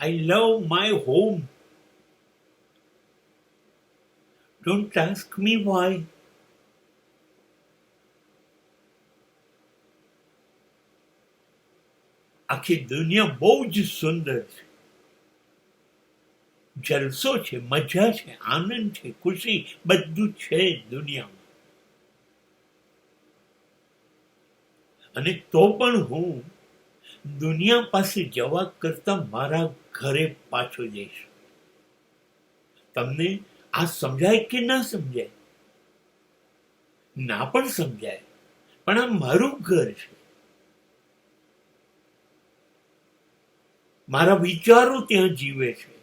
I love my home. Don't ask me why. આખી દુનિયા બહુ જ સુંદર છે, જલસો છે, મજા છે, આનંદ છે, ખુશી, બધું છે દુનિયામાં. અને તો પણ હું દુનિયા પાસે જવા કરતા મારા ઘરે પાછો જઈશ. તમને આ સમજાય કે ના સમજાય? ના પણ સમજાય, પણ આ મારું ઘર છે. મારા વિચારો ત્યાં જીવે છે,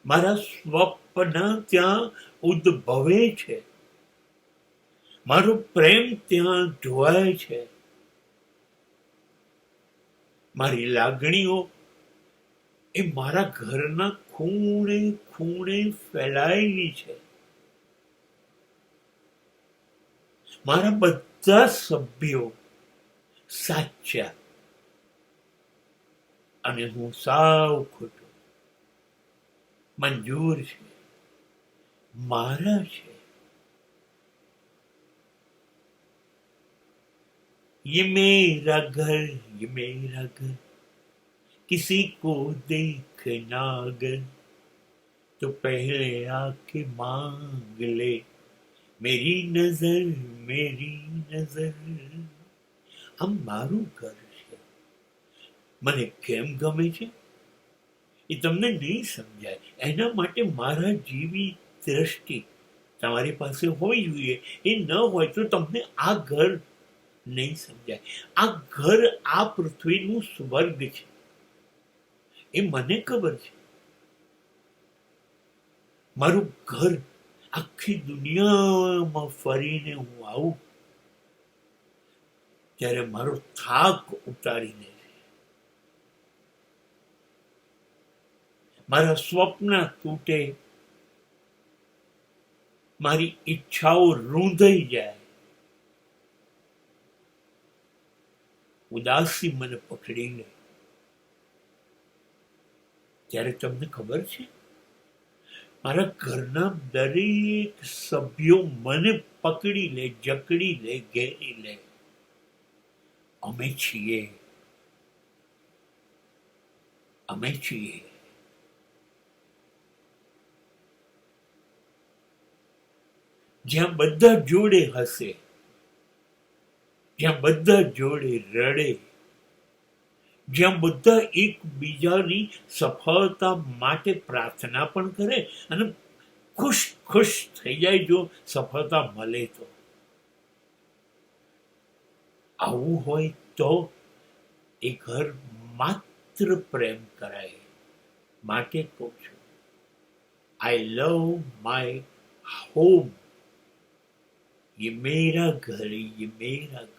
મારા સ્વપ્ન ત્યાં ઉદ્ભવે છે, મારો પ્રેમ ત્યાં જોવાય છે, મારી લાગણીઓ એ મારા ઘરના ખૂણે ખૂણે ફેલાયેલી છે. મારા બધા સભ્યો સાચા અને હું સાવ ખોટો. મંજૂર છે, મારા છે. ये मेरा घर, ये मेरा घर, किसी को देखना अगर तो पहले आके मांग ले मेरी नजर, मेरी नजर. આ મારું ઘર છે. મને કેમ ગમે છે એ તમને નહીં સમજાય. એના માટે મારા જેવી દ્રષ્ટિ તમારી પાસે હોવી જોઈએ. એ ન હોય તો તમને આ ઘર નહીં સમજાય. આ ઘર આ પૃથ્વીનું સ્વર્ગ છે, એ મને ખબર છે. મારું ઘર આખી દુનિયામાં ફરીને હું આવું ત્યારે મારો થાક ઉતારીને, મારા સ્વપ્ન તૂટે, મારી ઈચ્છાઓ રૂંધાઈ જાય, ઉદાસી મને પકડી લે, ત્યારે તમને ખબર છે મારા ઘરના દરેક સભ્યો મને પકડી લે, જકડી લે, ઘેરી લે. અમે છીએ, અમે છીએ. જ્યાં બધા જોડે હસે, જ્યાં બધા જોડે રડે, જ્યાં બધા એકબીજાની સફળતા માટે પ્રાર્થના પણ કરે અને ખુશ ખુશ થઈ જાય જો સફળતા મળે તો. આવું હોય તો એ ઘર માત્ર પ્રેમ કરાય. માટે કહું છું, આઈ લવ માય હોમ. ये मेरा घर, ये मेरा घर.